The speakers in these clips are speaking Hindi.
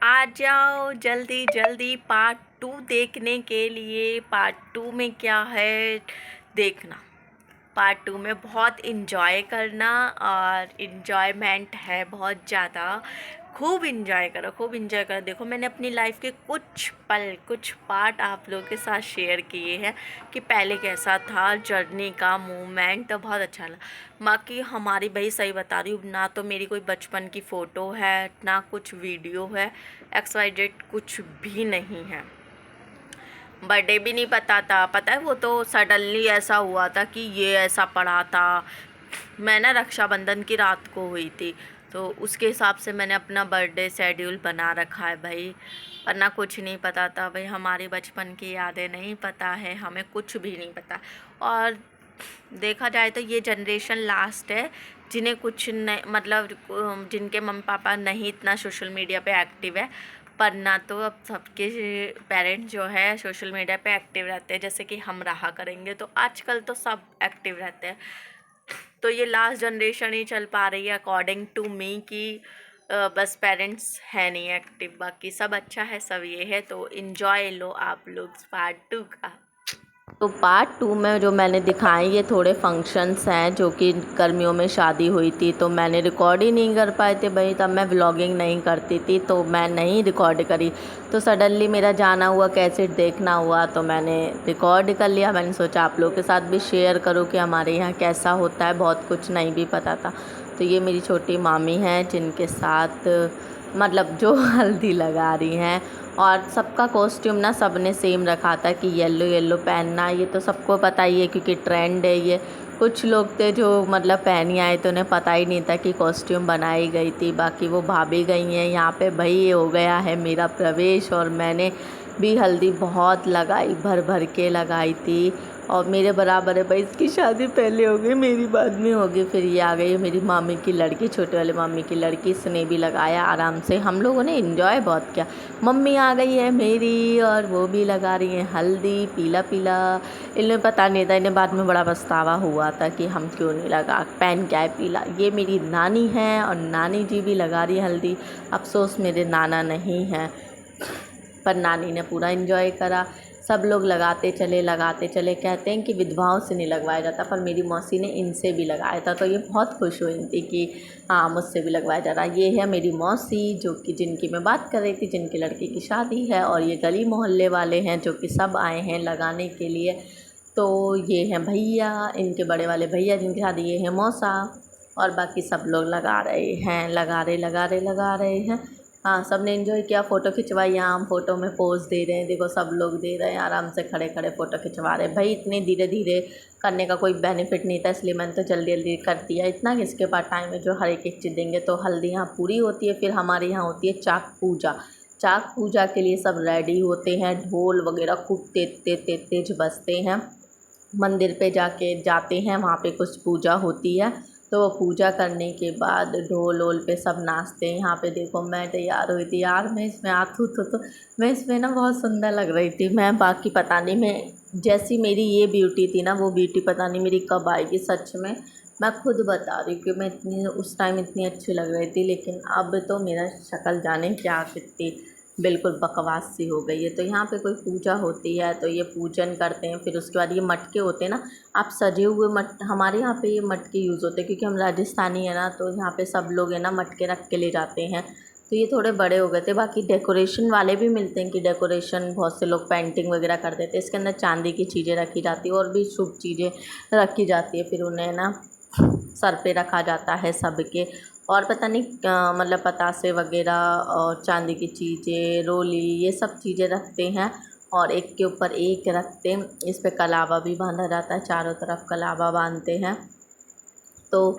आ जाओ जल्दी जल्दी पार्ट 2 देखने के लिए। पार्ट 2 में क्या है देखना। पार्ट 2 में बहुत इन्जॉय करना और इन्जॉयमेंट है बहुत ज़्यादा। खूब इन्जॉय करो, खूब इन्जॉय करो। देखो, मैंने अपनी लाइफ के कुछ पल, कुछ पार्ट आप लोगों के साथ शेयर किए हैं कि पहले कैसा था, जर्नी का मोमेंट तो बहुत अच्छा लगा। बाकी हमारी, भाई सही बता रही हूँ, ना तो मेरी कोई बचपन की फ़ोटो है, ना कुछ वीडियो है, XYZ कुछ भी नहीं है। बर्थडे भी नहीं पता था, पता है वो तो सडनली ऐसा हुआ था कि ये ऐसा पड़ा था। मैं ना रक्षाबंधन की रात को हुई थी, तो उसके हिसाब से मैंने अपना बर्थडे शेड्यूल बना रखा है भाई। वरना कुछ नहीं पता था भाई, हमारी बचपन की यादें नहीं पता है, हमें कुछ भी नहीं पता। और देखा जाए तो ये जनरेशन लास्ट है जिन्हें कुछ नहीं, मतलब जिनके मम्मी पापा नहीं इतना सोशल मीडिया पे एक्टिव है। पर ना तो अब सबके पेरेंट्स जो है सोशल मीडिया पे एक्टिव रहते हैं जैसे कि हम रहा करेंगे, तो आजकल तो सब एक्टिव रहते हैं। तो ये लास्ट जनरेशन ही चल पा रही है अकॉर्डिंग टू मी कि बस पेरेंट्स है नहीं एक्टिव, बाकी सब अच्छा है, सब ये है। तो इन्जॉय लो आप लोग पार्ट 2 का। तो पार्ट 2 में जो मैंने दिखाए ये थोड़े फंक्शंस हैं जो कि गर्मियों में शादी हुई थी, तो मैंने रिकॉर्ड ही नहीं कर पाए थे भाई। तब मैं व्लॉगिंग नहीं करती थी तो मैं नहीं रिकॉर्ड करी। तो सडनली मेरा जाना हुआ, कैसेट देखना हुआ, तो मैंने रिकॉर्ड कर लिया। मैंने सोचा आप लोगों के साथ भी शेयर करूँ कि हमारे यहाँ कैसा होता है, बहुत कुछ नहीं भी पता था। तो ये मेरी छोटी मामी हैं जिनके साथ मतलब जो हल्दी लगा रही हैं। और सबका कॉस्ट्यूम ना सबने सेम रखा था कि येलो येलो पहनना, ये तो सबको पता ही है क्योंकि ट्रेंड है ये। कुछ लोग थे जो मतलब पहन आए तो उन्हें पता ही नहीं था कि कॉस्ट्यूम बनाई गई थी। बाकी वो भाभी गई हैं यहाँ पे। भाई ये हो गया है मेरा प्रवेश और मैंने भी हल्दी बहुत लगाई, भर भर के लगाई थी। और मेरे बराबर है भाई, इसकी शादी पहले हो गई, मेरी बाद में हो गई। फिर ये आ गई मेरी मामी की लड़की, छोटे वाले मामी की लड़की, इसने भी लगाया आराम से। हम लोगों ने एंजॉय बहुत किया। मम्मी आ गई है मेरी और वो भी लगा रही हैं हल्दी, पीला पीला। इन्हें पता नहीं था, इन्हें बाद में बड़ा पछतावा हुआ था कि हम क्यों नहीं लगा, पहन क्या है पीला। ये मेरी नानी है और नानी जी भी लगा रही हल्दी। अफसोस मेरे नाना नहीं हैं, पर नानी ने पूरा एंजॉय करा। सब लोग लगाते चले। कहते हैं कि विधवाओं से नहीं लगवाया जाता, पर मेरी मौसी ने इनसे भी लगाया था, तो ये बहुत खुश हुई थी कि हाँ मुझसे भी लगवाया जा रहा। ये है मेरी मौसी जो कि जिनकी मैं बात कर रही थी, जिनकी लड़की की शादी है। और ये गली मोहल्ले वाले हैं जो कि सब आए हैं लगाने के लिए। तो ये हैं भैया, इनके बड़े वाले भैया जिनकी शादी, ये है मौसा। और बाकी सब लोग लगा रहे हैं, लगा रहे हैं। हाँ, सबने एंजॉय किया, फ़ोटो खिंचवाई। यहाँ हम फ़ोटो में पोज दे रहे हैं, देखो सब लोग दे रहे हैं, आराम से खड़े खड़े फ़ोटो खिंचवा रहे हैं। भाई इतने धीरे धीरे करने का कोई बेनिफिट नहीं था, इसलिए मैंने तो जल्दी जल्दी कर दिया। इतना किसके पास टाइम है जो हर एक चीज़ देंगे। तो हल्दी यहाँ पूरी होती है, फिर हमारे यहाँ होती है चाक पूजा। चाक पूजा के लिए सब रेडी होते हैं, ढोल वगैरह खूब तेज बजते हैं। मंदिर पे जाते हैं, वहाँ पे कुछ पूजा होती है। तो वो पूजा करने के बाद ढोल वोल पे सब नाचते हैं। यहाँ पे देखो मैं तैयार हुई थी यार, मैं इसमें आथू तो मैं इसमें ना बहुत सुंदर लग रही थी मैं। बाकी पता नहीं, मैं जैसी मेरी ये ब्यूटी थी ना, वो ब्यूटी पता नहीं मेरी कब आएगी सच में। मैं खुद बता रही हूँ कि मैं इतनी उस टाइम इतनी अच्छी लग रही थी, लेकिन अब तो मेरा शक्ल जाने क्या कितनी बिल्कुल बकवास सी हो गई है। तो यहाँ पे कोई पूजा होती है तो ये पूजन करते हैं। फिर उसके बाद ये मटके होते हैं ना, आप सजे हुए हमारे यहाँ पे ये मटके यूज़ होते हैं क्योंकि हम राजस्थानी है ना, तो यहाँ पे सब लोग है ना मटके रख के ले जाते हैं। तो ये थोड़े बड़े हो गए थे। बाकी डेकोरेशन वाले भी मिलते हैं कि डेकोरेशन बहुत से लोग पेंटिंग वगैरह कर देते हैं। इसके अंदर चांदी की चीज़ें रखी जाती है और भी शुभ चीज़ें रखी जाती है। फिर उन्हें ना सर पे रखा जाता है सबके। और पता नहीं मतलब पतासे वगैरह और चांदी की चीज़ें, रोली, ये सब चीज़ें रखते हैं। और एक के ऊपर एक रखते हैं। इस पे कलावा भी बांधा जाता है, चारों तरफ कलावा बांधते हैं। तो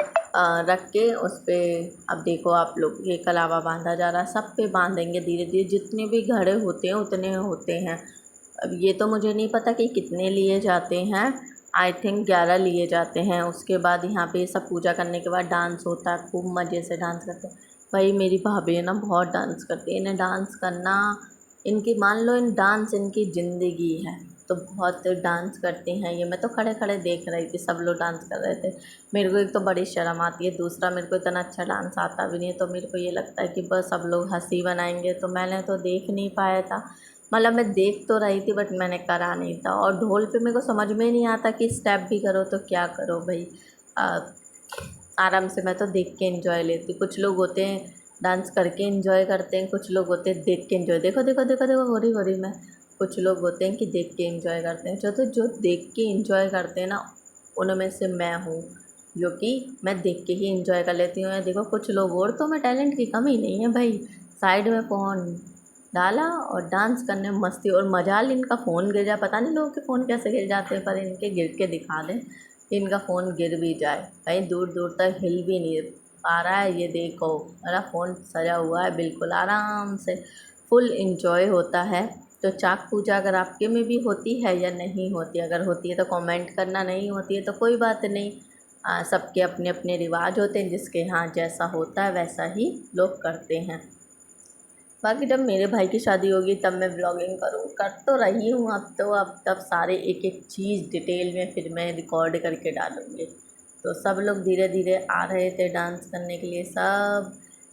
रख के उस पे अब देखो आप लोग, ये कलावा बांधा जा रहा है। सब पे बांधेंगे धीरे धीरे, जितने भी घड़े होते हैं उतने होते हैं। अब ये तो मुझे नहीं पता कि कितने लिए जाते हैं, आई थिंक 11 लिए जाते हैं। उसके बाद यहाँ पे सब पूजा करने के बाद डांस होता है, खूब मज़े से डांस करते हैं। भाई मेरी भाभी है ना बहुत डांस करती है, इन्हें डांस करना, इनकी मान लो इन डांस इनकी ज़िंदगी है। तो बहुत डांस करती हैं ये। मैं तो खड़े खड़े देख रही थी, सब लोग डांस कर रहे थे। मेरे को एक तो बड़ी शर्म आती है, दूसरा मेरे को इतना अच्छा डांस आता भी नहीं है, तो मेरे को ये लगता है कि बस सब लोग हंसी बनाएंगे, तो मैंने तो देख नहीं पाया था। मतलब मैं देख तो रही थी बट मैंने करा नहीं था। और ढोल पे मेरे को समझ में नहीं आता कि स्टेप भी करो तो क्या करो भाई। आराम से मैं तो देख के एंजॉय लेती। कुछ लोग होते हैं डांस करके एंजॉय करते हैं, कुछ लोग होते हैं देख के एंजॉय, देखो देखो देखो देखो हो रही मैं। कुछ लोग होते हैं कि देख के एंजॉय करते हैं। जो देख के एंजॉय करते हैं ना, उनमें से मैं हूँ, जो कि मैं देख के ही एंजॉय कर लेती हूँ। देखो कुछ लोग, और तो मैं टैलेंट की कमी नहीं है भाई, साइड में फ़ोन डाला और डांस करने में मस्ती। और मजाल इनका फ़ोन गिर जाए, पता नहीं लोगों के फ़ोन कैसे गिर जाते हैं, पर इनके गिर के दिखा दें, इनका फ़ोन गिर भी जाए, कहीं दूर दूर तक हिल भी नहीं आ रहा है। ये देखो मेरा फ़ोन सजा हुआ है बिल्कुल आराम से, फुल इंजॉय होता है। तो चाक पूजा अगर आपके में भी होती है या नहीं होती, अगर होती है तो कमेंट करना, नहीं होती है तो कोई बात नहीं। सबके अपने अपने रिवाज होते हैं, जिसके यहाँ जैसा होता है वैसा ही लोग करते हैं। बाकी जब मेरे भाई की शादी होगी तब मैं ब्लॉगिंग करूँ, कर तो रही हूँ अब तो, अब तब सारे एक एक चीज़ डिटेल में फिर मैं रिकॉर्ड करके डालूँगी। तो सब लोग धीरे धीरे आ रहे थे डांस करने के लिए, सब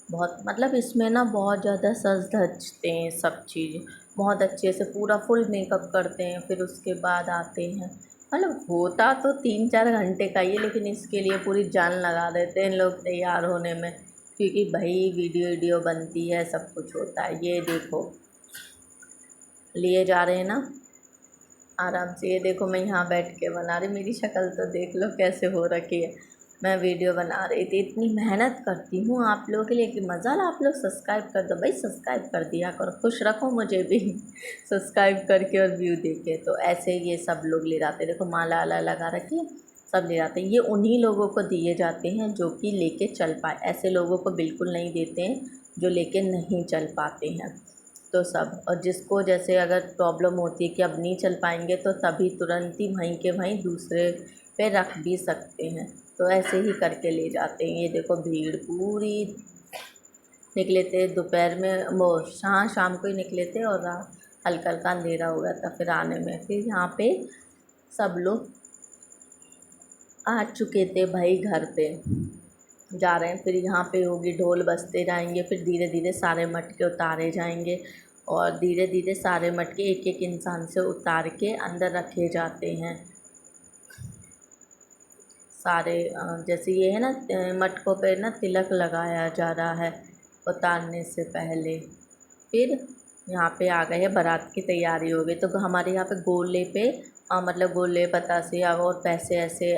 बहुत, मतलब इसमें ना बहुत ज़्यादा सज धजते हैं, सब चीज़ बहुत अच्छे से पूरा फुल मेकअप करते हैं, फिर उसके बाद आते हैं। मतलब होता तो 3-4 घंटे का ही है, लेकिन इसके लिए पूरी जान लगा देते हैं लोग तैयार होने में, क्योंकि भाई वीडियो बनती है, सब कुछ होता है। ये देखो लिए जा रहे हैं ना आराम से। ये देखो मैं यहाँ बैठ के बना रही, मेरी शक्ल तो देख लो कैसे हो रखी है। मैं वीडियो बना रही थी, इतनी मेहनत करती हूँ आप लोगों के लिए कि मज़ा ना। आप लोग सब्सक्राइब कर दो भाई, सब्सक्राइब कर दिया करो, खुश रखो मुझे भी सब्सक्राइब करके और व्यू देके। तो ऐसे ये सब लोग ले जाते, देखो माला आला लगा रखी है, सब ले जाते हैं। ये उन्हीं लोगों को दिए जाते हैं जो कि लेके चल पाए, ऐसे लोगों को बिल्कुल नहीं देते हैं जो लेके नहीं चल पाते हैं। तो सब, और जिसको जैसे अगर प्रॉब्लम होती है कि अब नहीं चल पाएंगे, तो तभी तुरंत ही वहीं के वहीं दूसरे पे रख भी सकते हैं। तो ऐसे ही करके ले जाते हैं। ये देखो भीड़ पूरी, निकले थे दोपहर में, वो शाम को ही निकले थे, और हल्का हल्का अंधेरा हो गया था फिर आने में। फिर यहाँ पे सब लोग आ चुके थे भाई, घर पे जा रहे हैं। फिर यहाँ पे होगी, ढोल बजते जाएंगे, फिर धीरे धीरे सारे मटके उतारे जाएंगे, और धीरे धीरे सारे मटके एक एक इंसान से उतार के अंदर रखे जाते हैं सारे। जैसे ये है ना, मटकों पे ना तिलक लगाया जा रहा है उतारने से पहले। फिर यहाँ पे आ गए हैं, बारात की तैयारी हो गई। तो हमारे यहाँ पे गोले पे मतलब गोले बतासे और पैसे ऐसे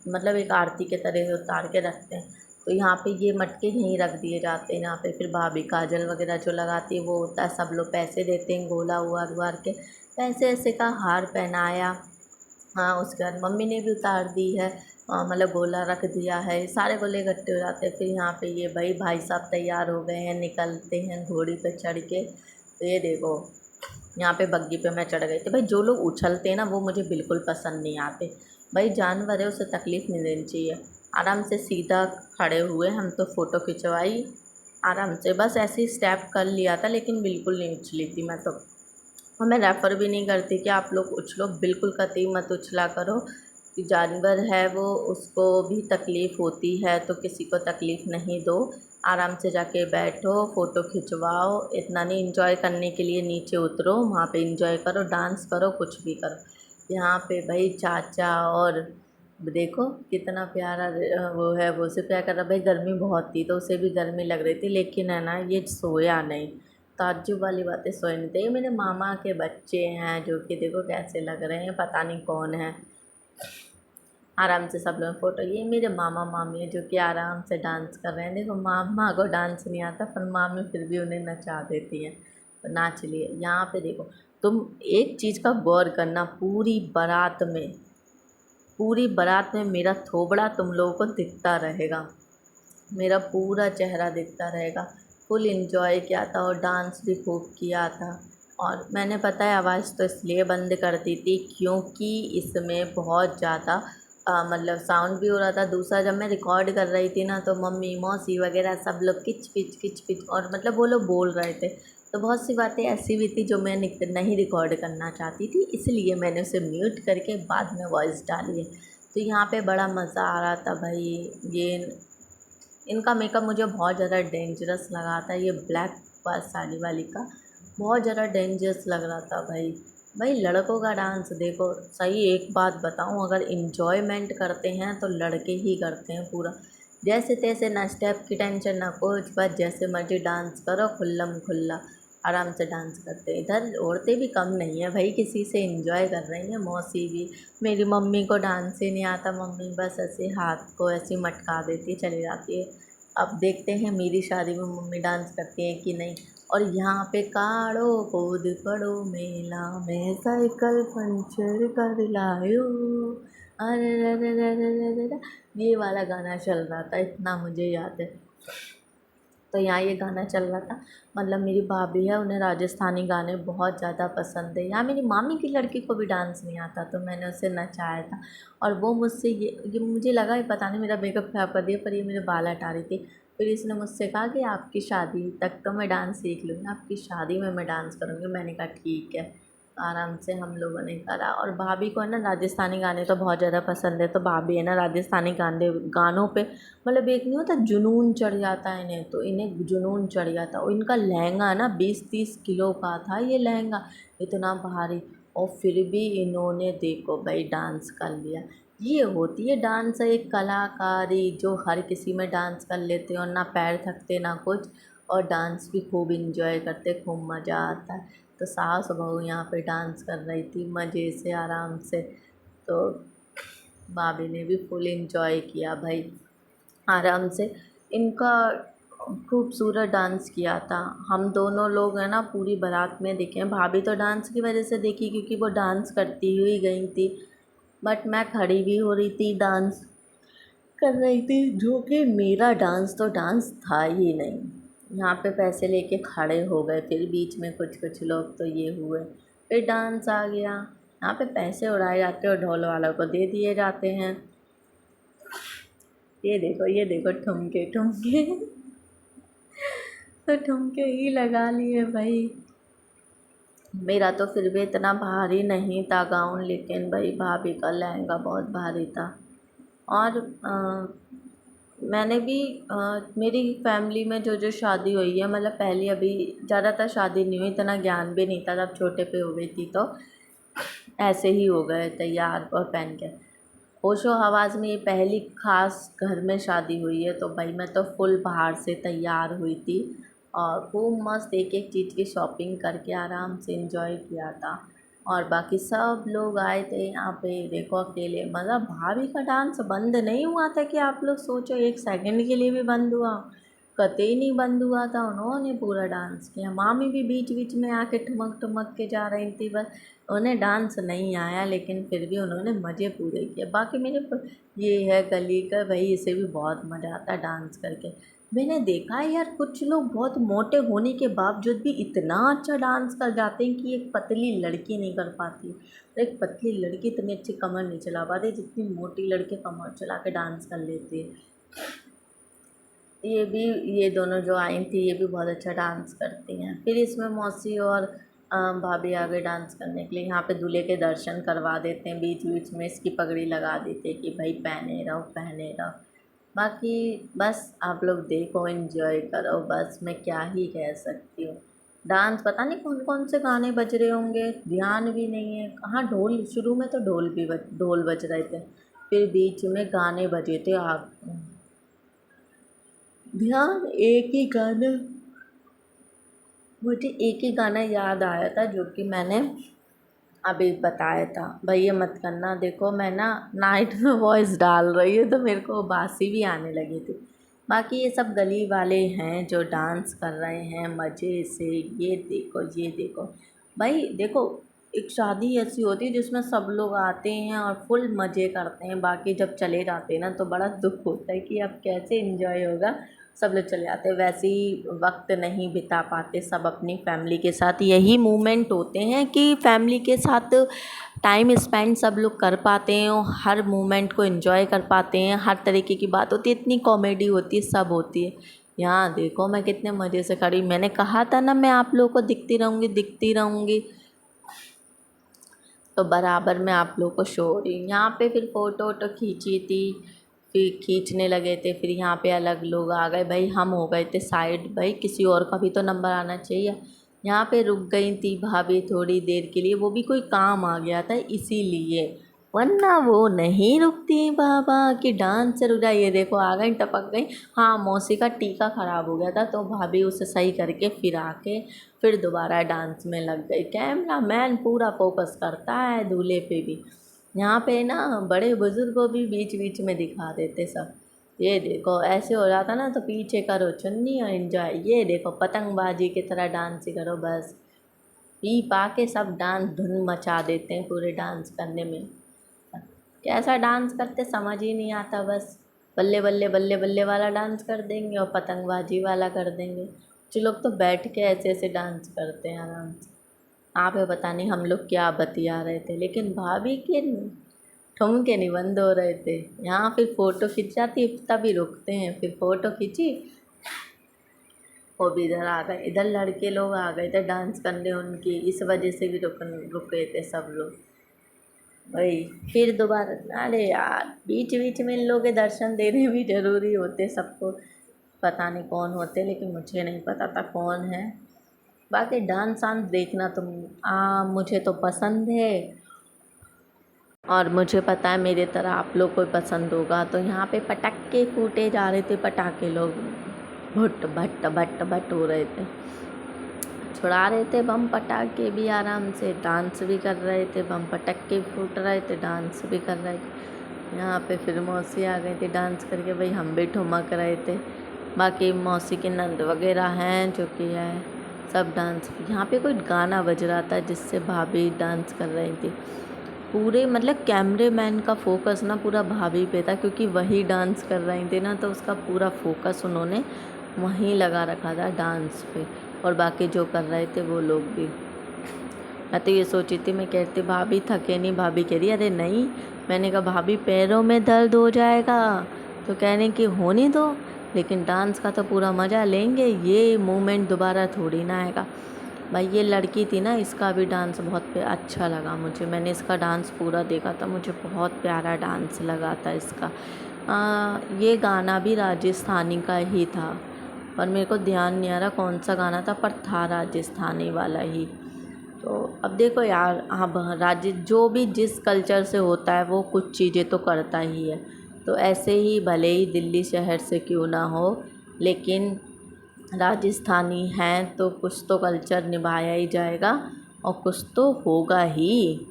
मतलब एक आरती के तरह से उतार के रखते हैं। तो यहाँ पे ये मटके यहीं रख दिए जाते हैं। यहाँ पे फिर भाभी काजल वगैरह जो लगाती है वो होता है, सब लोग पैसे देते हैं, गोला उतार उतार के पैसे ऐसे का हार पहनाया। हाँ उसके बाद मम्मी ने भी उतार दी है, मतलब गोला रख दिया है, सारे गोले इकट्ठे हो जाते हैं। फिर यहाँ पे ये भाई साहब तैयार हो गए हैं, निकलते हैं घोड़ी पे चढ़ के। तो ये देखो यहाँ पे बग्गी पे मैं चढ़ गई थी। भाई जो लोग उछलते हैं ना, वो मुझे बिल्कुल पसंद नहीं आते। भाई जानवर है, उसे तकलीफ़ नहीं देनी चाहिए। आराम से सीधा खड़े हुए हम तो फ़ोटो खिंचवाई आराम से, बस ऐसे ही स्टेप कर लिया था, लेकिन बिल्कुल नहीं उछली थी मैं तो। और मैं रेफ़र भी नहीं करती कि आप लोग उछलो, बिल्कुल कतई मत उछला करो। कि जानवर है वो, उसको भी तकलीफ़ होती है, तो किसी को तकलीफ़ नहीं दो। आराम से जाके बैठो, फ़ोटो खिंचवाओ। इतना नहीं, इंजॉय करने के लिए नीचे उतरो, वहाँ पे इंजॉय करो, डांस करो, कुछ भी करो। यहाँ पे भाई चाचा, और देखो कितना प्यारा वो है, वो उसे प्यार कर रहा। भाई गर्मी बहुत थी तो उसे भी गर्मी लग रही थी, लेकिन है ना ये सोया नहीं। ताज्जुब वाली बातें, सोए नहीं थे। ये मेरे मामा के बच्चे हैं, जो कि देखो कैसे लग रहे हैं, पता नहीं कौन है। आराम से सब लोग फ़ोटो, ये मेरे मामा मामी है जो कि आराम से डांस कर रहे हैं। देखो मामा को डांस नहीं आता, पर मामी फिर भी उन्हें नचा देती हैं, तो नाच लिए। यहाँ पे देखो, तुम एक चीज़ का गौर करना, पूरी बारात में मेरा थोबड़ा तुम लोगों को दिखता रहेगा, मेरा पूरा चेहरा दिखता रहेगा। फुल एंजॉय किया था और डांस भी खूब किया था। और मैंने पता है आवाज़ तो इसलिए बंद कर दी थी क्योंकि इसमें बहुत ज़्यादा मतलब साउंड भी हो रहा था। दूसरा जब मैं रिकॉर्ड कर रही थी ना तो मम्मी मौसी वगैरह सब लोग किच पिच और मतलब वो लोग बोल रहे थे। तो बहुत सी बातें ऐसी भी थी जो मैं नहीं रिकॉर्ड करना चाहती थी, इसलिए मैंने उसे म्यूट करके बाद में वॉइस डाली है। तो यहाँ पे बड़ा मज़ा आ रहा था भाई। ये इनका मेकअप मुझे बहुत ज़्यादा डेंजरस लगा था, ये ब्लैक साड़ी वाली का बहुत ज़्यादा डेंजरस लग रहा था भाई। भाई लड़कों का डांस देखो, सही एक बात बताऊं, अगर इन्जॉयमेंट करते हैं तो लड़के ही करते हैं पूरा। जैसे तैसे ना स्टेप की टेंशन ना कुछ, बस जैसे मर्जी डांस करो खुल्लम खुल्ला आराम से डांस करते हैं। इधर औरतें भी कम नहीं है भाई, किसी से एंजॉय कर रही हैं। मौसी भी, मेरी मम्मी को डांस ही नहीं आता, मम्मी बस ऐसे हाथ को ऐसे मटका देती चली जाती है। अब देखते हैं मेरी शादी में मम्मी डांस करती है कि नहीं। और यहाँ पे काढ़ो कूद पड़ो मेला में साइकिल पंचर कर लायो, अरे रे रे रे रे रे रे रे। ये वाला गाना चल रहा था, इतना मुझे याद है। तो यहाँ ये गाना चल रहा था। मतलब मेरी भाभी है, उन्हें राजस्थानी गाने बहुत ज़्यादा पसंद है। यहाँ मेरी मामी की लड़की को भी डांस नहीं आता, तो मैंने उसे नचाया था। और वो मुझसे ये मुझे लगा ये पता नहीं मेरा मेकअप ख़राब कर दिया, पर ये मेरे बाल हटा रही थी। फिर इसने मुझसे कहा कि आपकी शादी तक तो मैं डांस सीख लूँगी, आपकी शादी में मैं डांस करूँगी। मैंने कहा ठीक है। आराम से हम लोगों ने करा। और भाभी को है ना राजस्थानी गाने तो बहुत ज़्यादा पसंद है, तो भाभी है ना राजस्थानी गानों पे मतलब एक नहीं होता जुनून चढ़ जाता है इन्हें, तो इन्हें जुनून चढ़ जाता। और इनका लहंगा ना 20-30 किलो का था ये लहंगा, इतना भारी। और फिर भी इन्होंने देखो भाई डांस कर लिया। ये होती है डांस, एक कलाकारी जो हर किसी में डांस कर लेते हैं और ना पैर थकते ना कुछ, और डांस भी खूब इंजॉय करते, खूब मज़ा आता है। तो सास बहू यहाँ पे डांस कर रही थी मज़े से आराम से। तो भाभी ने भी फुल इंजॉय किया भाई आराम से। इनका खूबसूरत डांस किया था। हम दोनों लोग हैं ना पूरी बारात में दिखे। भाभी तो डांस की वजह से देखी क्योंकि वो डांस करती हुई गई थी, बट मैं खड़ी भी हो रही थी, डांस कर रही थी, जो कि मेरा डांस तो डांस था ही नहीं। यहाँ पे पैसे लेके खड़े हो गए, फिर बीच में कुछ कुछ लोग तो ये हुए, फिर डांस आ गया। यहाँ पे पैसे उड़ाए जाते हैं और ढोल वालों को दे दिए जाते हैं। ये देखो ठुमके ठुमके तो ठुमके ही लगा लिए भाई। मेरा तो फिर भी इतना भारी नहीं था गाउन, लेकिन भाई भाभी का लहंगा बहुत भारी था। और मैंने भी मेरी फैमिली में जो जो शादी हुई है, मतलब पहले अभी ज़्यादातर शादी नहीं हुई, इतना ज्ञान भी नहीं था, जब छोटे पे हो गई थी तो ऐसे ही हो गए तैयार और पहन के। होशो हवास में ये पहली खास घर में शादी हुई है, तो भाई मैं तो फुल बाहर से तैयार हुई थी और खूब मस्त एक एक चीज़ की शॉपिंग करके आराम से एंजॉय किया था। और बाकी सब लोग आए थे यहाँ पे, देखो अकेले मतलब भाभी का डांस बंद नहीं हुआ था कि आप लोग सोचो एक सेकंड के लिए भी बंद हुआ, कतई नहीं बंद हुआ था। उन्होंने पूरा डांस किया। मामी भी बीच बीच में आके ठुमक ठुमक के जा रही थी, बस उन्हें डांस नहीं आया, लेकिन फिर भी उन्होंने मज़े पूरे किए। बाकी ये है गली का भाई, इसे भी बहुत मज़ा आता है डांस करके। मैंने देखा है यार कुछ लोग बहुत मोटे होने के बावजूद भी इतना अच्छा डांस कर जाते हैं कि एक पतली लड़की नहीं कर पाती। एक पतली लड़की इतनी अच्छी कमर नहीं चला पाती जितनी मोटी लड़की कमर चला के डांस कर लेती है। ये दोनों जो आई थी ये भी बहुत अच्छा डांस करती हैं। फिर इसमें मौसी और भाभी आ गए डांस करने के लिए। यहाँ पे दूल्हे के दर्शन करवा देते हैं, बीच बीच में इसकी पगड़ी लगा देते हैं कि भाई पहने रहो पहने रहो। बाकी बस आप लोग देखो एंजॉय करो, बस मैं क्या ही कह सकती हूँ। डांस पता नहीं कौन कौन से गाने बज रहे होंगे, ध्यान भी नहीं है। हाँ ढोल, शुरू में तो ढोल बज रहे थे, फिर बीच में गाने बजे थे। आप ध्यान एक ही गाना, मुझे एक ही गाना याद आया था जो कि मैंने अभी बताया था। भाई ये मत करना, देखो मैं ना नाइट में वॉइस डाल रही हूँ तो मेरे को उबासी भी आने लगी थी। बाकी ये सब गली वाले हैं जो डांस कर रहे हैं मज़े से। ये देखो भाई देखो, एक शादी ऐसी होती है जिसमें सब लोग आते हैं और फुल मज़े करते हैं, बाकी जब चले जाते हैं ना तो बड़ा दुख होता है कि अब कैसे एंजॉय होगा। सब लोग चले जाते हैं। वैसे ही वक्त नहीं बिता पाते सब अपनी फैमिली के साथ। यही मोमेंट होते हैं कि फैमिली के साथ टाइम स्पेंड सब लोग कर पाते हैं और हर मोमेंट को एंजॉय कर पाते हैं। हर तरीके की बात होती है, इतनी कॉमेडी होती है, सब होती है। यहाँ देखो मैं कितने मज़े से खड़ी, मैंने कहा था ना मैं आप लोगों को दिखती रहूँगी, तो बराबर मैं आप लोगों को शो हो रही। यहाँ पे फिर फ़ोटो वोटो खींची थी, फिर खींचने लगे थे। फिर यहाँ पे अलग लोग आ गए, भाई हम हो गए थे साइड, भाई किसी और का भी तो नंबर आना चाहिए। यहाँ पे रुक गई थी भाभी थोड़ी देर के लिए, वो भी कोई काम आ गया था इसीलिए, वरना वो नहीं रुकती बाबा कि डांस से रुक जाए। ये देखो आ गई, टपक गई। हाँ मौसी का टीका ख़राब हो गया था तो भाभी उसे सही करके फिर आके फिर दोबारा डांस में लग गई। कैमरा मैन पूरा फोकस करता है दूल्हे पे भी। यहाँ पे ना बड़े बुजुर्ग को भी बीच बीच में दिखा देते सब। ये देखो ऐसे हो जाता ना तो पीछे करो चुन्नी और एंजॉय। ये देखो पतंगबाजी की तरह डांस ही करो बस। पी पा के सब डांस धुन मचा देते हैं पूरे डांस करने में। कैसा डांस करते समझ ही नहीं आता, बस बल्ले बल्ले बल्ले बल्ले वाला डांस कर देंगे और पतंगबाजी वाला कर देंगे। कुछ लोग तो बैठ के ऐसे ऐसे डांस करते हैं आराम से। आप पे पता नहीं हम लोग क्या बतिया रहे थे, लेकिन भाभी के ठुमके नहीं बंद हो रहे थे। यहाँ फिर फ़ोटो खिंच जाती तभी रुकते हैं, फिर फ़ोटो खींची वो भी इधर आ गए। इधर लड़के लोग आ गए थे डांस करने उनकी, इस वजह से भी रुके थे सब लोग। वही फिर दोबारा, अरे यार बीच बीच में इन लोगों के दर्शन देने भी ज़रूरी होते सबको। पता नहीं कौन होते, लेकिन मुझे नहीं पता था कौन है। बाकी डांस वांस देखना तो मुझे तो पसंद है, और मुझे पता है मेरे तरह आप लोग को पसंद होगा। तो यहाँ पे पटाखे फूटे जा रहे थे, पटाखे लोग भुट भट भट भट हो रहे थे, छुड़ा रहे थे बम पटाखे भी आराम से, डांस भी कर रहे थे। बम पटाखे फूट रहे थे, डांस भी कर रहे थे। यहाँ पे फिर मौसी आ गई थी डांस करके, भाई हम भी ठुमक रहे थे। बाकी मौसी के नंद वगैरह हैं जो कि है सब डांस। यहाँ पे कोई गाना बज रहा था जिससे भाभी डांस कर रही थी। पूरे मतलब कैमरे मैन का फोकस ना पूरा भाभी पे था, क्योंकि वही डांस कर रही थी ना, तो उसका पूरा फोकस उन्होंने वहीं लगा रखा था डांस पे। और बाकी जो कर रहे थे वो लोग भी। मैं तो ये सोची थी, मैं कहती भाभी थके नहीं, भाभी कह रही अरे नहीं। मैंने कहा भाभी पैरों में दर्द हो जाएगा, तो कहने की होने दो, लेकिन डांस का तो पूरा मज़ा लेंगे, ये मोमेंट दोबारा थोड़ी ना आएगा। भाई ये लड़की थी ना, इसका भी डांस बहुत अच्छा लगा मुझे। मैंने इसका डांस पूरा देखा था, मुझे बहुत प्यारा डांस लगा था इसका। ये गाना भी राजस्थानी का ही था, और मेरे को ध्यान नहीं आ रहा कौन सा गाना था, पर था राजस्थानी वाला ही। तो अब देखो यार, हाँ राज्य जो भी जिस कल्चर से होता है वो कुछ चीज़ें तो करता ही है। तो ऐसे ही भले ही दिल्ली शहर से क्यों ना हो, लेकिन राजस्थानी हैं तो कुछ तो कल्चर निभाया ही जाएगा और कुछ तो होगा ही।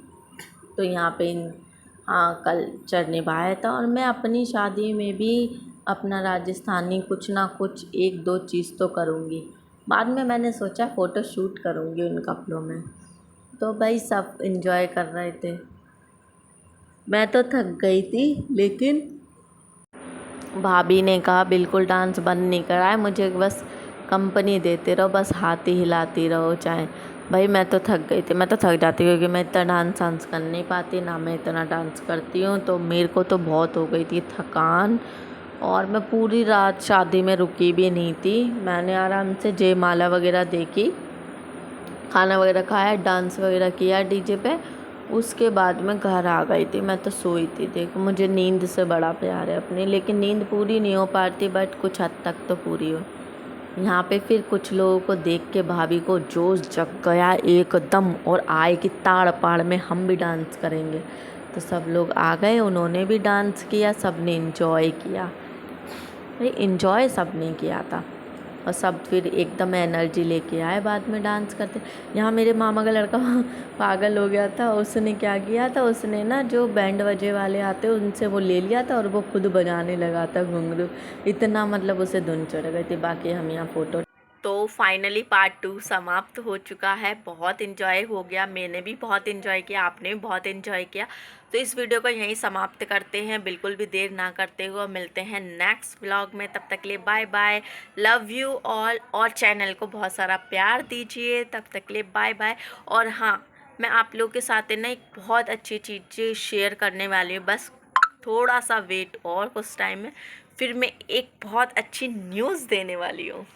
तो यहाँ पे हाँ कल्चर निभाया था, और मैं अपनी शादी में भी अपना राजस्थानी कुछ ना कुछ एक दो चीज़ तो करूँगी। बाद में मैंने सोचा फ़ोटो शूट करूँगी उन कपड़ों में। तो भाई सब एंजॉय कर रहे थे, मैं तो थक गई थी, लेकिन भाभी ने कहा बिल्कुल डांस बंद नहीं कराए, मुझे बस कंपनी देते रहो, बस हाथ ही हिलाती रहो चाहे। भाई मैं तो थक गई थी, मैं तो थक जाती हूँ, क्योंकि मैं इतना डांस वांस कर नहीं पाती ना, मैं इतना डांस करती हूँ। तो मेरे को तो बहुत हो गई थी थकान, और मैं पूरी रात शादी में रुकी भी नहीं थी। मैंने आराम से जयमाला वगैरह देखी, खाना वगैरह खाया, डांस वगैरह किया डीजे पे, उसके बाद मैं घर आ गई थी। मैं तो सोई थी। देखो मुझे नींद से बड़ा प्यार है अपनी, लेकिन नींद पूरी नहीं हो पाती, बट कुछ हद तक तो पूरी हो। यहाँ पे फिर कुछ लोगों को देख के भाभी को जोश जग गया एकदम, और आए कि ताड़ पाड़ में हम भी डांस करेंगे। तो सब लोग आ गए, उन्होंने भी डांस किया, सब ने इन्जॉय किया। भाई इन्जॉय सब ने किया था, और सब फिर एकदम एनर्जी लेके आए बाद में डांस करते। यहाँ मेरे मामा का लड़का पागल हो गया था, उसने क्या किया था, उसने ना जो बैंड बजे वाले आते उनसे वो ले लिया था, और वो खुद बजाने लगा था घुंघरू। इतना मतलब उसे धुन चढ़ गई थी। बाकी हम यहाँ फ़ोटो तो फाइनली पार्ट 2 समाप्त हो चुका है। बहुत इन्जॉय हो गया, मैंने भी बहुत इन्जॉय किया, आपने भी बहुत इन्जॉय किया। तो इस वीडियो को यहीं समाप्त करते हैं, बिल्कुल भी देर ना करते हुए मिलते हैं नेक्स्ट व्लॉग में। तब तक के लिए bye bye, love you all, और चैनल को बहुत सारा प्यार दीजिए। तब तक के लिए बाय बाय। और हाँ, मैं आप लोगों के साथ ना एक बहुत अच्छी चीज़ें शेयर करने वाली हूँ, बस थोड़ा सा वेट और कुछ टाइम में फिर मैं एक बहुत अच्छी न्यूज़ देने वाली हूँ।